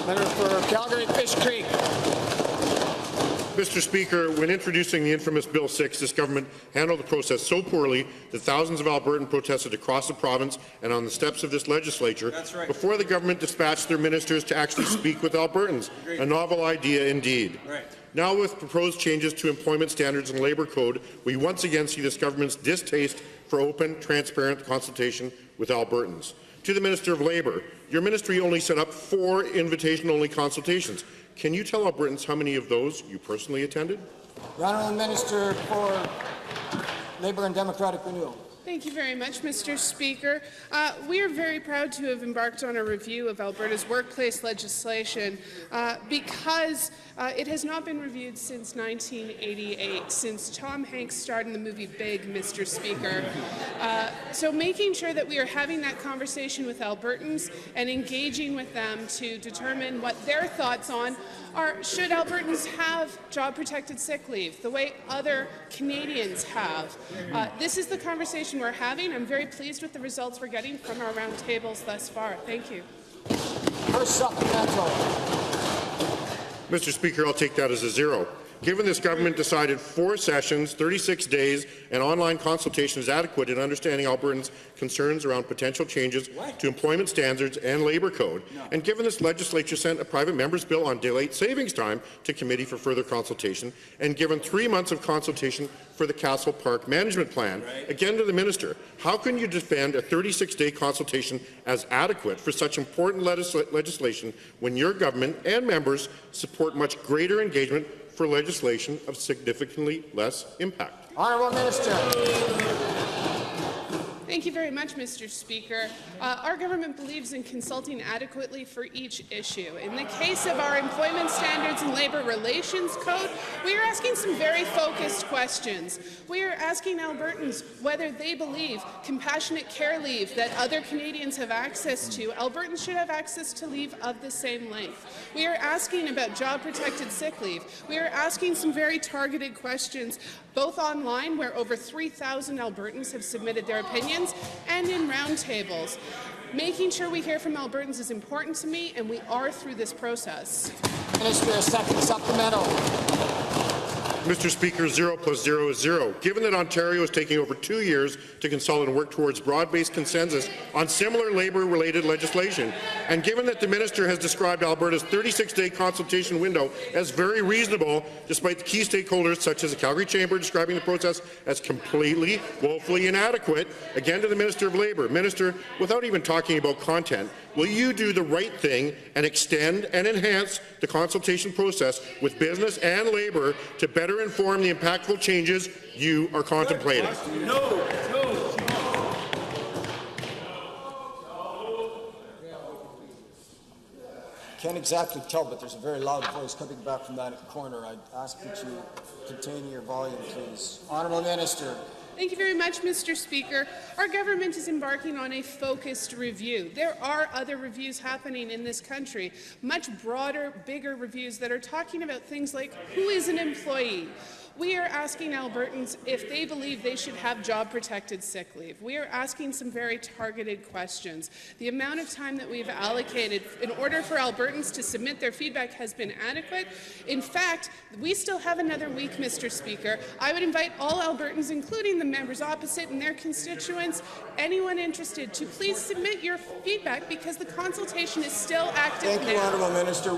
Member for Calgary-Fish Creek. Mr. Speaker, when introducing the infamous Bill 6, this government handled the process so poorly that thousands of Albertans protested across the province and on the steps of this legislature before the government dispatched their ministers to actually speak with Albertans. A novel idea indeed. Now, with proposed changes to employment standards and labour code, we once again see this government's distaste for open, transparent consultation with Albertans. To the Minister of Labour, your ministry only set up 4 invitation-only consultations. Can you tell Albertans how many of those you personally attended? The Honourable Minister for Labour and Democratic Renewal. Thank you very much, Mr. Speaker. We are very proud to have embarked on a review of Alberta's workplace legislation because it has not been reviewed since 1988, since Tom Hanks starred in the movie Big, Mr. Speaker. So making sure that we are having that conversation with Albertans and engaging with them to determine what their thoughts on are, should Albertans have job-protected sick leave, the way other Canadians have. This is the conversation we're having. I'm very pleased with the results we're getting from our roundtables thus far. Thank you. First supplemental. Mr. Speaker, I'll take that as a 0. Given this government decided 4 sessions, 36 days, and online consultation is adequate in understanding Albertans' concerns around potential changes to employment standards and labour code, and given this legislature sent a private member's bill on daylight savings time to committee for further consultation, and given 3 months of consultation for the Castle Park Management Plan, again to the minister, how can you defend a 36-day consultation as adequate for such important legislation when your government and members support much greater engagement for legislation of significantly less impact? Honourable Minister. Thank you very much, Mr. Speaker. Our government believes in consulting adequately for each issue. In the case of our Employment Standards and Labour Relations Code, we are asking some very focused questions. We are asking Albertans whether they believe compassionate care leave that other Canadians have access to, Albertans should have access to leave of the same length. We are asking about job-protected sick leave. We are asking some very targeted questions, both online, where over 3,000 Albertans have submitted their opinions, and in roundtables. Making sure we hear from Albertans is important to me, and we are through this process. Minister, a second supplemental. Mr. Speaker, 0 plus 0 is 0. Given that Ontario is taking over 2 years to consult and work towards broad-based consensus on similar labour-related legislation, and given that the minister has described Alberta's 36-day consultation window as very reasonable, despite the key stakeholders such as the Calgary Chamber describing the process as completely, woefully inadequate, again to the Minister of Labour. Minister, without even talking about content, will you do the right thing and extend and enhance the consultation process with business and labour to better inform the impactful changes you are contemplating? No. Can't exactly tell, but there's a very loud voice coming back from that corner. I'd ask that you contain your volume, please. Honourable Minister. Thank you very much, Mr. Speaker. Our government is embarking on a focused review. There are other reviews happening in this country, much broader, bigger reviews that are talking about things like who is an employee. We are asking Albertans if they believe they should have job-protected sick leave. We are asking some very targeted questions. The amount of time that we've allocated in order for Albertans to submit their feedback has been adequate. In fact, we still have another week, Mr. Speaker. I would invite all Albertans, including the members opposite and their constituents, anyone interested, to please submit your feedback because the consultation is still active now. Thank you, Honourable Minister.